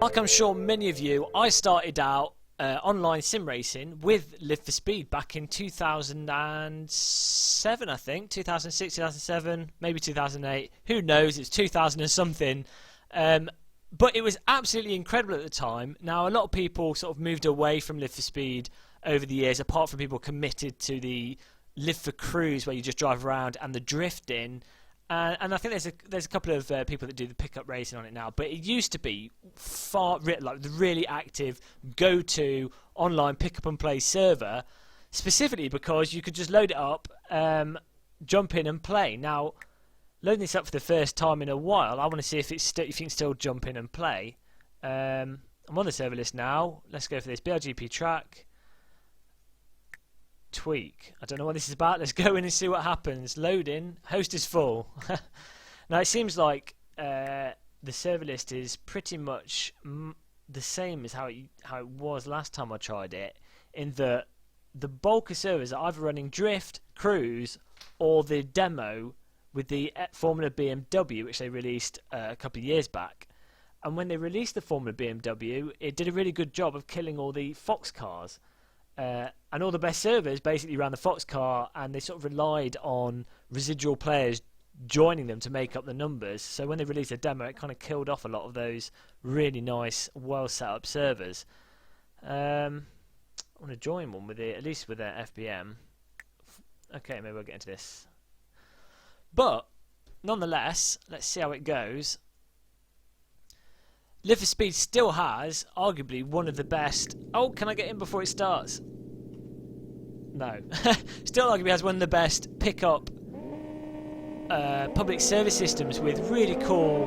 Like I'm sure many of you, I started out online sim racing with Live for Speed back in 2007, I think. 2006, 2007, maybe 2008. Who knows? It's 2000 and something. But it was absolutely incredible at the time. Now, a lot of people sort of moved away from Live for Speed over the years, apart from people committed to the Live for Cruise, where you just drive around, and the drifting. And I think there's a couple of people that do the pickup racing on it now, but it used to be like the really active go-to online pick-up and play server, specifically because you could just load it up, jump in and play. Now, loading this up for the first time in a while, I want to see if you can still jump in and play. I'm on the server list now. Let's go for this BLGP track. Tweak. I don't know what this is about. Let's go in and see what happens. Loading. Host is full. Now it seems like the server list is pretty much the same as how it was last time I tried it, in that the bulk of servers are either running Drift, Cruise, or the demo with the Formula BMW, which they released a couple of years back. And when they released the Formula BMW, it did a really good job of killing all the Fox cars. And all the best servers basically ran the Fox car, and they sort of relied on residual players joining them to make up the numbers. So when they released a demo, it kind of killed off a lot of those really nice, well set up servers. I want to join one with it, at least with their FBM. Okay, maybe we'll get into this. But nonetheless, let's see how it goes. Live for Speed still has, arguably, one of the best... Oh, can I get in before it starts? No. Still arguably has one of the best pick-up public service systems with really cool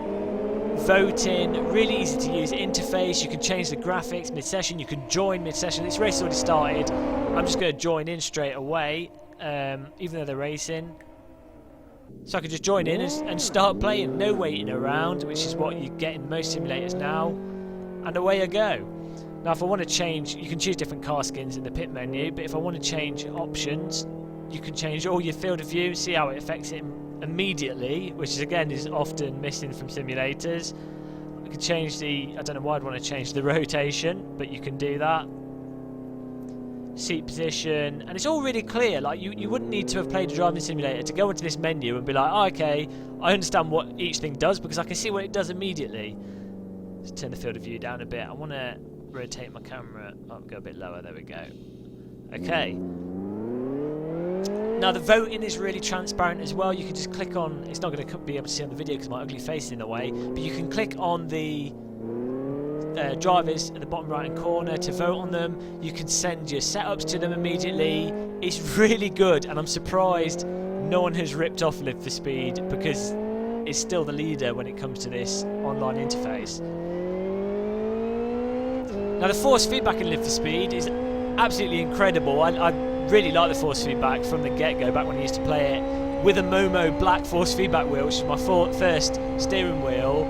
voting, really easy to use interface. You can change the graphics mid-session, you can join mid-session. This race has already started. I'm just going to join in straight away, even though they're racing. So I can just join in and start playing, no waiting around, which is what you get in most simulators now, and away I go. Now if I want to change, you can choose different car skins in the pit menu, but if I want to change options, you can change all your field of view, see how it affects it immediately, which again is often missing from simulators. I can change I don't know why I'd want to change the rotation, but you can do that. Seat position, and it's all really clear. Like you wouldn't need to have played a driving simulator to go into this menu and be like, oh, okay, I understand what each thing does, because I can see what it does immediately. Let's turn the field of view down a bit. I want to rotate my camera up, go a bit lower. There we go. Okay. Now the voting is really transparent as well. You can just click on. It's not going to be able to see on the video because my ugly face is in the way. But you can click on the drivers at the bottom right hand corner to vote on them. You can send your setups to them immediately. It's really good, and I'm surprised no one has ripped off Live for Speed, because it's still the leader when it comes to this online interface. Now the force feedback in Live for Speed is absolutely incredible. I really like the force feedback from the get-go, back when I used to play it with a Momo black force feedback wheel, which was my first steering wheel.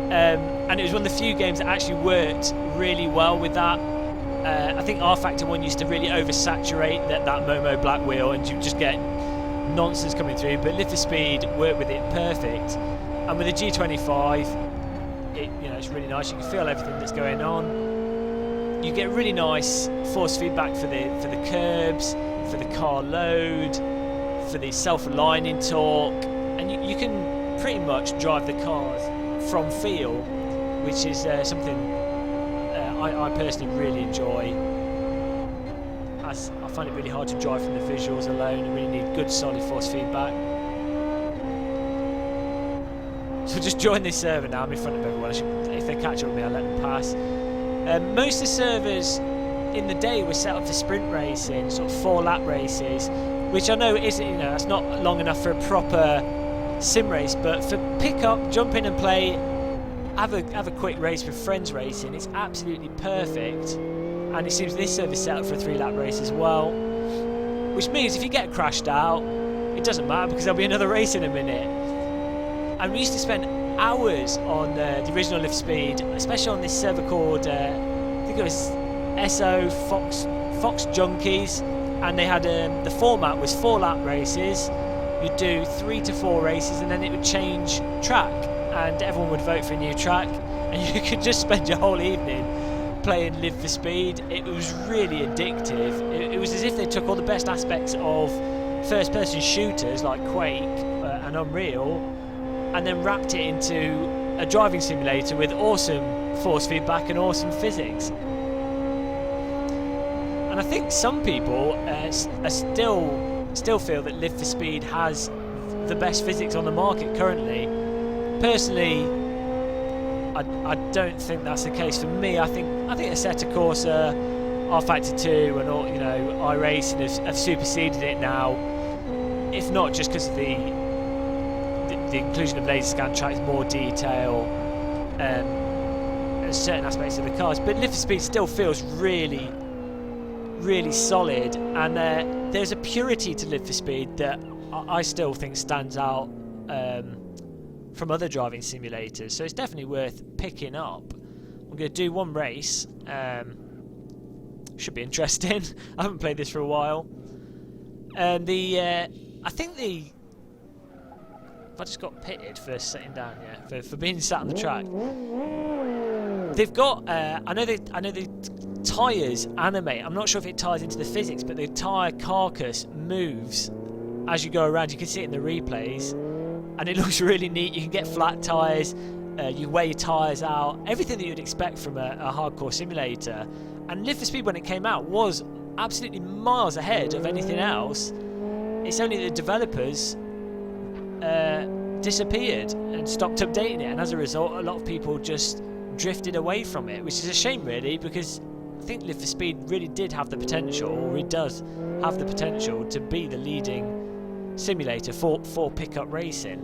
And it was one of the few games that actually worked really well with that. I think R Factor 1 used to really oversaturate that Momo black wheel, and you just get nonsense coming through, but Live for Speed worked with it perfect. And with the G25, it's really nice. You can feel everything that's going on. You get really nice force feedback for the curbs, for the car load, for the self-aligning torque, and you can pretty much drive the cars from feel, which is something I personally really enjoy, as I find it really hard to drive from the visuals alone. I really need good solid force feedback. So just join this server now. I'm in front of everyone. If they catch up with me, I'll let them pass. Most of the servers in the day were set up for sprint racing, sort of 4-lap races, which I know isn't, that's not long enough for a proper sim race, but for pick-up, jump in and play, have a quick race with friends racing, it's absolutely perfect. And it seems this server is set up for a 3-lap race as well, which means if you get crashed out, it doesn't matter, because there'll be another race in a minute. And we used to spend hours on the original Live Speed, especially on this server called I think it was SO Fox Junkies, and they had the format was 4-lap races. You'd do 3 to 4 races, and then it would change track, and everyone would vote for a new track, and and you could just spend your whole evening playing Live for Speed. It was really addictive. It was as if they took all the best aspects of first-person shooters like Quake and Unreal, and then wrapped it into a driving simulator with awesome force feedback and awesome physics. And I think some people are still feel that Live for Speed has the best physics on the market currently. Personally, I don't think that's the case for me. I think Assetto Corsa, R-Factor 2 and all, iRacing have superseded it now, if not just because of the inclusion of laser scan tracks, more detail, and certain aspects of the cars. But Live for Speed still feels really, really solid, and there's a purity to Live for Speed that I still think stands out from other driving simulators, so it's definitely worth picking up. I'm going to do one race. Should be interesting. I haven't played this for a while. And I think I just got pitted for sitting down, for being sat on the track. They've got I know the tyres animate. I'm not sure if it ties into the physics, but the tyre carcass moves as you go around. You can see it in the replays, and it looks really neat. You can get flat tyres, you weigh your tyres out, everything that you'd expect from a hardcore simulator. And Live for Speed, when it came out, was absolutely miles ahead of anything else. It's only the developers disappeared and stopped updating it, and as a result a lot of people just drifted away from it, which is a shame really, because I think Live for Speed really did have the potential, or it does have the potential, to be the leading simulator for pickup racing.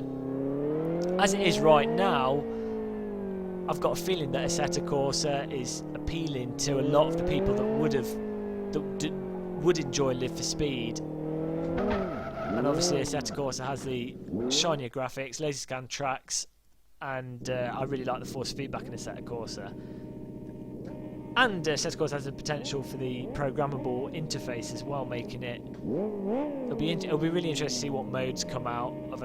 As it is right now, I've got a feeling that Assetto Corsa is appealing to a lot of the people that would enjoy Live for Speed. And obviously Assetto Corsa has the shinier graphics, laser scan tracks, and I really like the force feedback in Assetto Corsa. And Assetto Corsa has the potential for the programmable interface as well, making it... It'll be really interesting to see what modes come out of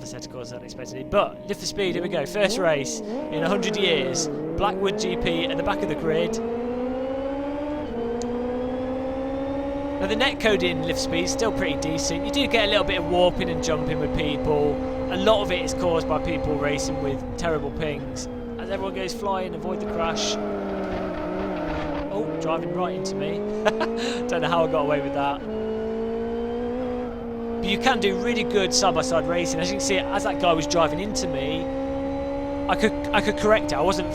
Assetto Corsa unexpectedly. But Live for Speed, here we go. First race in 100 years. Blackwood GP at the back of the grid. Now the netcode in Live for Speed is still pretty decent. You do get a little bit of warping and jumping with people. A lot of it is caused by people racing with terrible pings. As everyone goes flying, avoid the crash. Oh, driving right into me. Don't know how I got away with that. But you can do really good side-by-side racing. As you can see, as that guy was driving into me, I could correct it. I wasn't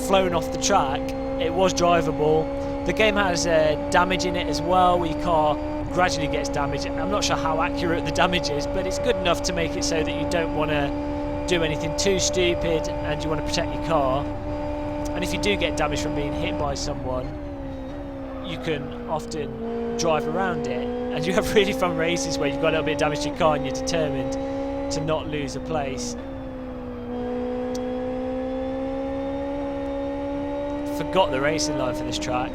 flown off the track. It was drivable. The game has damage in it as well, where your car gradually gets damaged. I'm not sure how accurate the damage is, but it's good enough to make it so that you don't want to do anything too stupid and you want to protect your car. And if you do get damage from being hit by someone, you can often drive around it, and you have really fun races where you've got a little bit of damage to your car and you're determined to not lose a place. Forgot the racing line for this track.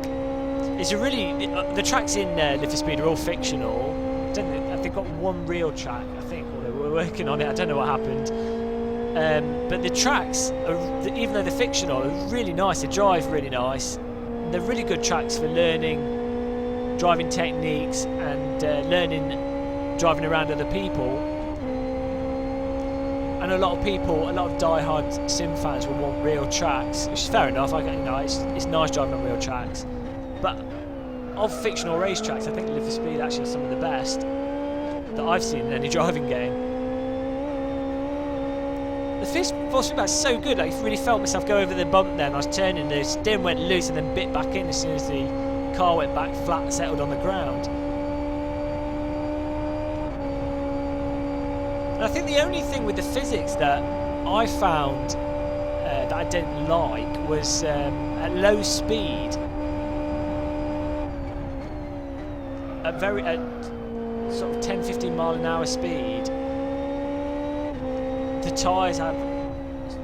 It's a really... the tracks in Live for Speed are all fictional. They've got one real track, I think. Well, they were working on it, I don't know what happened. But the tracks, even though they're fictional, are really nice. They drive really nice. And they're really good tracks for learning driving techniques and learning driving around other people. And a lot of die-hard sim fans will want real tracks, which is fair enough. It's nice driving on real tracks. But of fictional racetracks, I think Live for Speed actually is some of the best that I've seen in any driving game. The force feedback is so good. I really felt myself go over the bump there, and I was turning, the steering went loose and then bit back in as soon as the car went back flat and settled on the ground. And I think the only thing with the physics that I found that I didn't like was at low speed, at sort of 10-15 mile an hour speed, the tyres have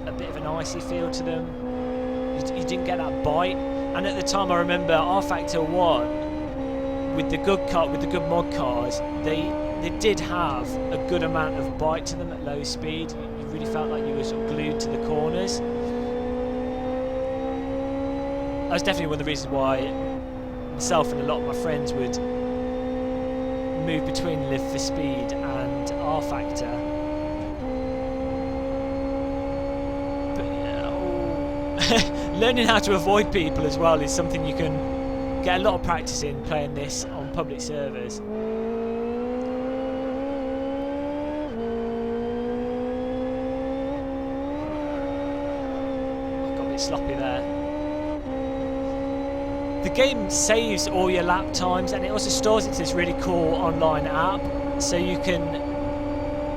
a bit of an icy feel to them. You didn't get that bite. And at the time, I remember R-Factor 1 with the good mod cars, they did have a good amount of bite to them at low speed. You really felt like you were sort of glued to the corners. was definitely one of the reasons why myself and a lot of my friends would move between Live for Speed and R Factor. But learning how to avoid people as well is something you can get a lot of practice in playing this on public servers. Got a bit sloppy there. The game saves all your lap times, and it also stores it to this really cool online app, so you can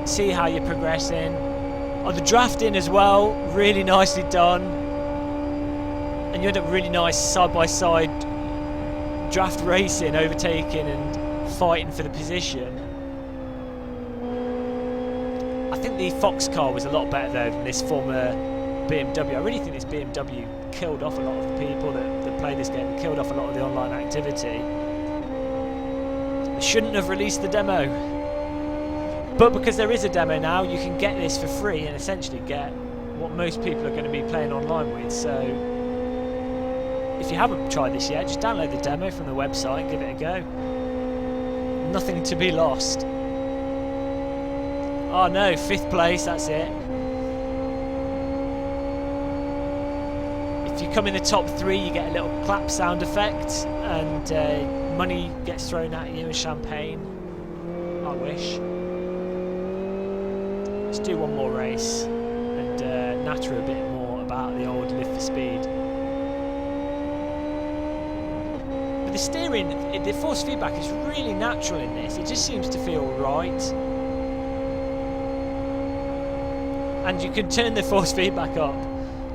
see how you're progressing. Oh, the drafting as well, really nicely done, and you end up really nice side-by-side draft racing, overtaking and fighting for the position. I think the Fox car was a lot better though than this former BMW. I really think this BMW killed off a lot of the people that play this game. It killed off a lot of the online activity. They shouldn't have released the demo. But because there is a demo now, you can get this for free and essentially get what most people are going to be playing online with. So if you haven't tried this yet, just download the demo from the website and give it a go. Nothing to be lost. Oh no, 5th place, that's it. If you come in the top 3, you get a little clap sound effect, and money gets thrown at you and champagne. I wish. Let's do one more race and natter a bit more about the old Live for Speed. But the steering, the force feedback is really natural in this. It just seems to feel right. And you can turn the force feedback up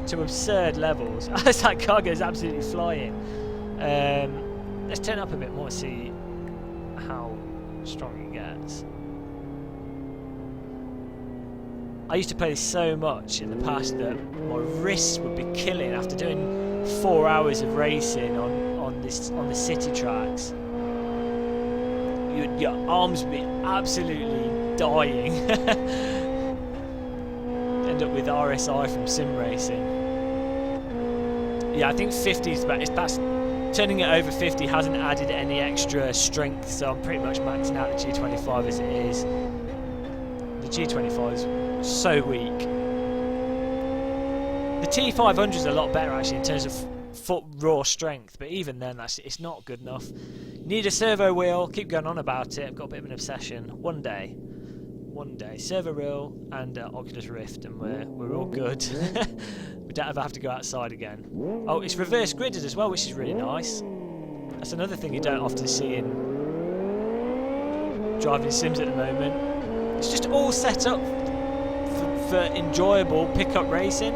to absurd levels as that car goes absolutely flying. Let's turn up a bit more, see how strong it gets. I used to play this so much in the past that my wrists would be killing after doing 4 hours of racing on the city tracks. Your arms would be absolutely dying. End up with RSI from sim racing. Yeah, I think 50 is about. That's turning it over 50 hasn't added any extra strength, so I'm pretty much maxing out the G25 as it is. The G25 is so weak. The T500 is a lot better actually in terms of foot raw strength, but even then, it's not good enough. Need a servo wheel. Keep going on about it. I've got a bit of an obsession. One day, servo wheel and Oculus Rift, and we're all good. We don't ever have to go outside again. Oh, it's reverse gridded as well, which is really nice. That's another thing you don't often see in driving sims at the moment. It's just all set up for enjoyable pickup racing.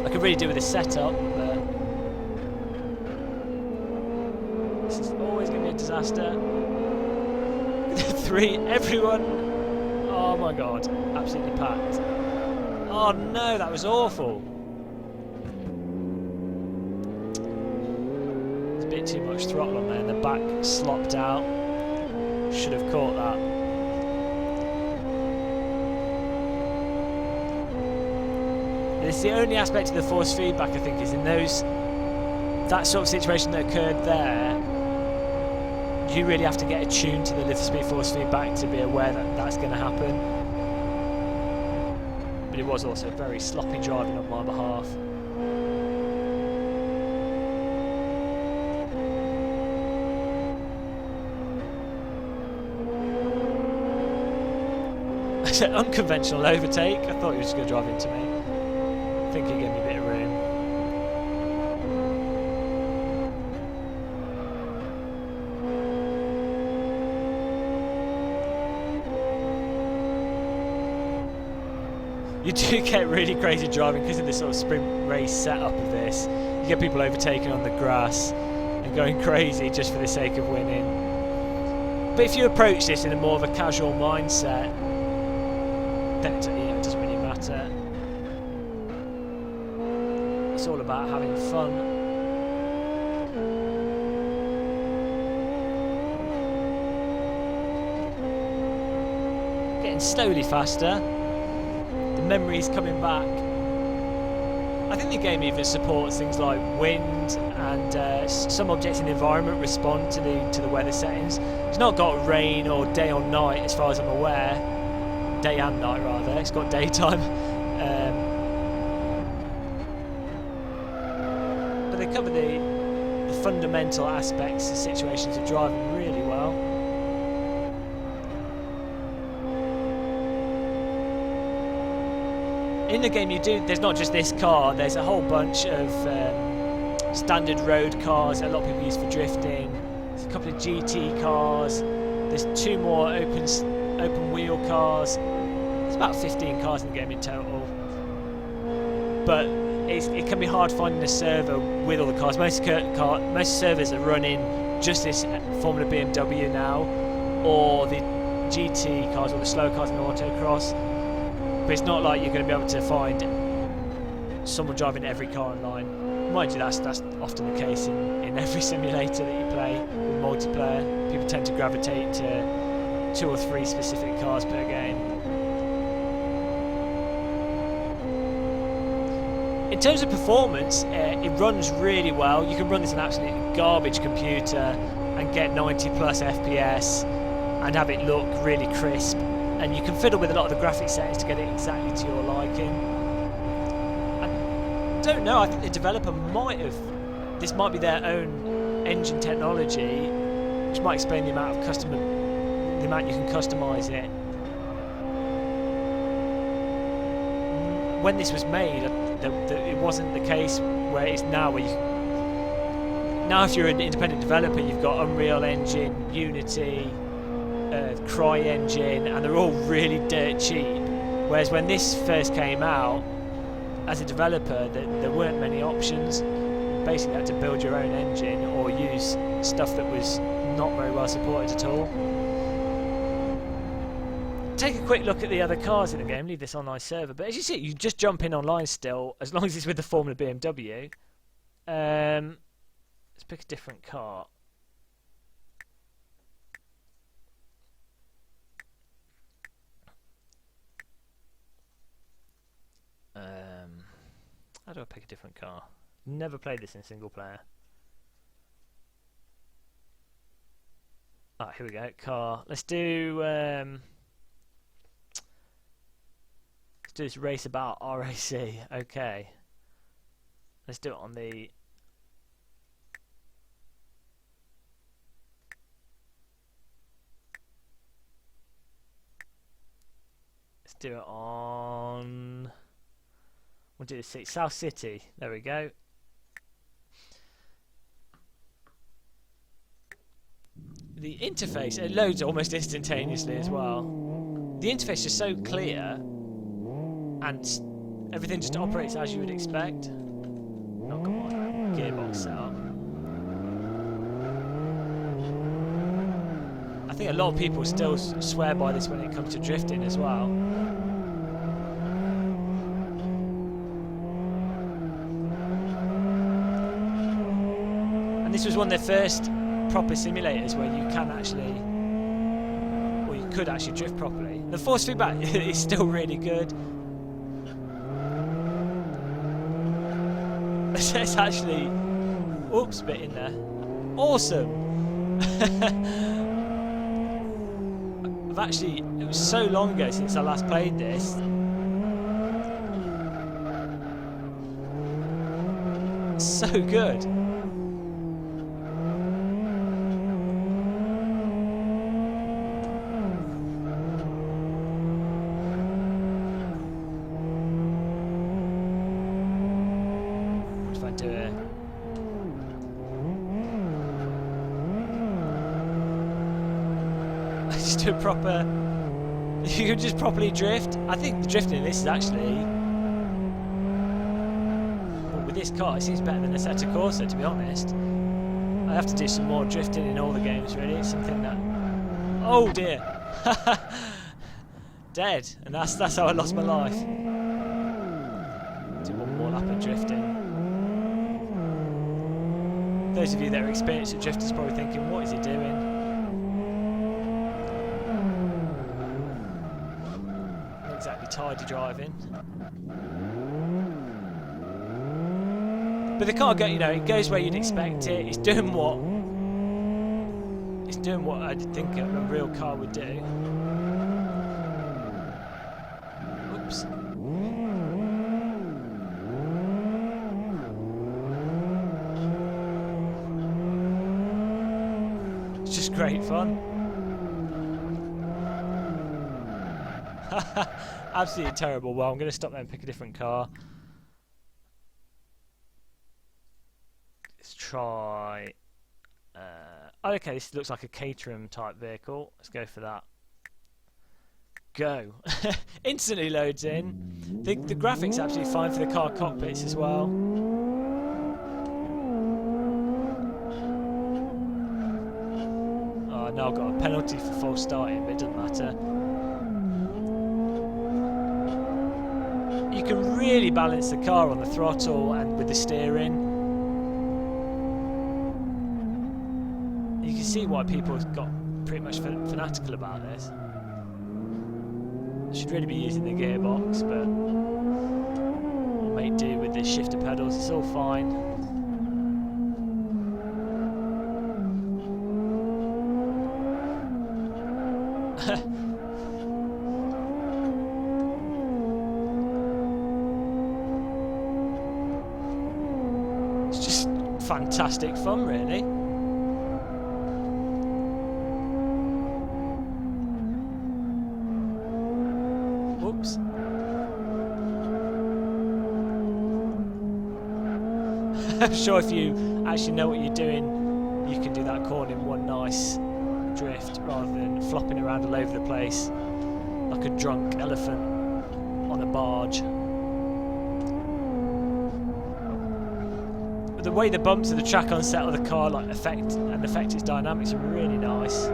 I could really do with a setup, but this is always going to be a disaster. 3, everyone. Oh my god, absolutely packed. Oh no, that was awful. There's a bit too much throttle on there, and the back slopped out. Should have caught that. It's the only aspect of the force feedback I think is in that sort of situation that occurred there. You really have to get attuned to the Live for Speed force feedback to be aware that that's going to happen. But it was also very sloppy driving on my behalf. Unconventional overtake. I thought he was going to drive into me. I think he gave me a bit of room. You do get really crazy driving because of the sort of sprint race setup of this. You get people overtaking on the grass and going crazy just for the sake of winning. But if you approach this in a more of a casual mindset, then it doesn't really matter. It's all about having fun. Getting slowly faster. The memory's coming back. I think the game even supports things like wind and some objects in the environment respond to the weather settings. It's not got rain or day or night as far as I'm aware. Day and night rather. It's got daytime. But they cover the fundamental aspects and situations of driving really well. In the game there's not just this car, there's a whole bunch of standard road cars that a lot of people use for drifting. There's a couple of GT cars, there's 2 more open wheel cars. There's about 15 cars in the game in total. But it can be hard finding a server with all the cars. Most servers are running just this Formula BMW now, or the GT cars or the slow cars in autocross. But it's not like you're going to be able to find someone driving every car online. Mind you, that's often the case in every simulator that you play with multiplayer. People tend to gravitate to 2 or 3 specific cars per game. In terms of performance, it runs really well. You can run this on an absolutely garbage computer and get 90 plus FPS and have it look really crisp. And you can fiddle with a lot of the graphics settings to get it exactly to your liking. I don't know, I think the developer this might be their own engine technology, which might explain the amount you can customize it. When this was made, it wasn't the case where it is now, now if you're an independent developer, you've got Unreal Engine, Unity, CryEngine, and they're all really dirt cheap. Whereas when this first came out, as a developer, there weren't many options. You basically had to build your own engine or use stuff that was not very well supported at all. Take a quick look at the other cars in the game. Leave this online server, but as you see, you just jump in online still, as long as it's with the Formula BMW. Let's pick a different car. How do I pick a different car? Never played this in single player. Ah, here we go. Car. Let's do this race about RAC. Okay. Let's do it on the. Let's do it on. We'll do the South City. There we go. The interface, it loads almost instantaneously as well. The interface is just so clear, and everything just operates as you would expect. Oh, come on. Gearbox setup. I think a lot of people still swear by this when it comes to drifting as well. This was one of the first proper simulators where you can actually, or you could actually drift properly. The force feedback is still really good. There's actually, oops, bit in there. Awesome. It was so long ago since I last played this. So good. Just do a proper. You could just properly drift. I think the drifting in this is actually. Well, with this car, it seems better than the Assetto Corsa, to be honest. I have to do some more drifting in all the games, really. It's something that. Oh dear! Dead, and that's how I lost my life. Do one more lap of drifting. Those of you that are experienced at drifters are probably thinking, what is he doing? Not exactly tidy driving. But the car, you know, it goes where you'd expect it. It's doing what I think a real car would do. Oops. It's just great fun. Absolutely terrible. Well, I'm going to stop there and pick a different car. Let's try... okay, this looks like a Caterham type vehicle. Let's go for that. Go. Instantly loads in. The graphics are absolutely fine for the car cockpits as well. Oh, now I've got a penalty for false starting, but it doesn't matter. You can really balance the car on the throttle and with the steering. You can see why people have got pretty much fanatical about this. I should really be using the gearbox, but I'll make do with the shifter pedals. It's all fine. It's just fantastic fun, really. Whoops. I'm sure if you actually know what you're doing, you can do that corner in one nice drift rather than flopping around all over the place like a drunk elephant on a barge. But the way the bumps of the track unsettle the car like affect its dynamics are really nice.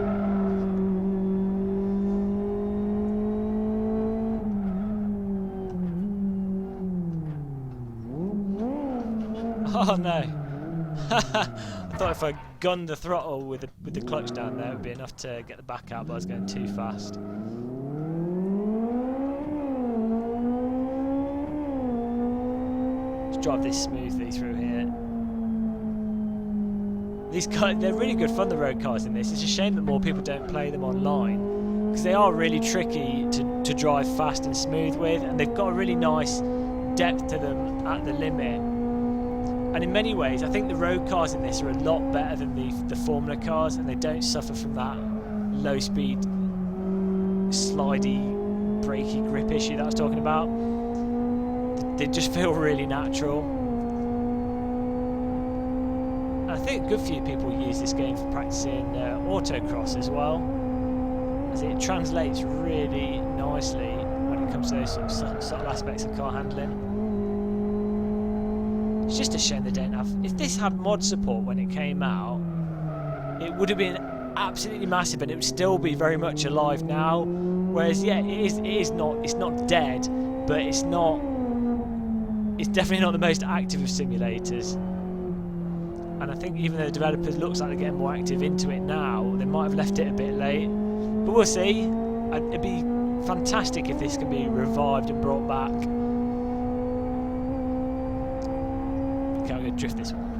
Oh no! I thought if I gunned the throttle with the clutch down there, it would be enough to get the back out, but I was going too fast. Let's drive this smoothly through here. These cars, they're really good fun, the road cars in this. It's a shame that more people don't play them online, because they are really tricky to drive fast and smooth with, and they've got a really nice depth to them at the limit. And in many ways, I think the road cars in this are a lot better than the Formula cars, and they don't suffer from that low-speed, slidey, brakey grip issue that I was talking about. They just feel really natural. And I think a good few people use this game for practicing autocross as well, as it translates really nicely when it comes to those subtle aspects of car handling. It's just a shame they don't have... If this had mod support when it came out, it would have been absolutely massive, and it would still be very much alive now. Whereas, yeah, it's not dead, but it's definitely not the most active of simulators. And I think even though the developers looks like they're getting more active into it now, they might have left it a bit late. But we'll see. It'd be fantastic if this can be revived and brought back. Okay, I'm going to drift this one.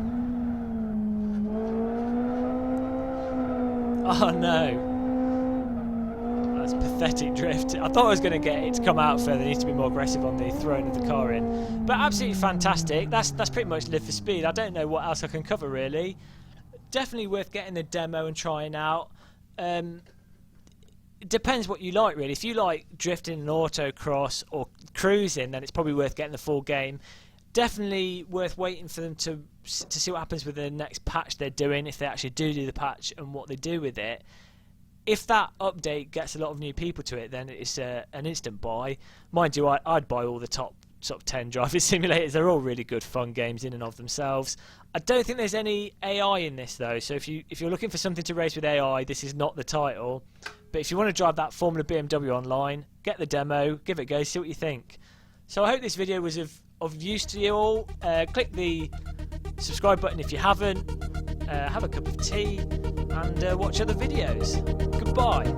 Oh no. That's a pathetic drift. I thought I was going to get it to come out further. It needs to be more aggressive on the throwing of the car in. But absolutely fantastic. That's pretty much Live for Speed. I don't know what else I can cover really. Definitely worth getting the demo and trying out. It depends what you like really. If you like drifting and autocross or cruising, then it's probably worth getting the full game. Definitely worth waiting for them to see what happens with the next patch they're doing, if they actually do the patch and what they do with it. If that update gets a lot of new people to it, then it's an instant buy. Mind you, I'd buy all the top 10 driving simulators. They're all really good fun games in and of themselves. I don't think there's any AI in this though, so if you're looking for something to race with AI, this is not the title. But if you want to drive that Formula BMW online, get the demo, give it a go, see what you think. So I hope this video was of use to you all. Click the subscribe button if you haven't. Have a cup of tea and watch other videos. Goodbye.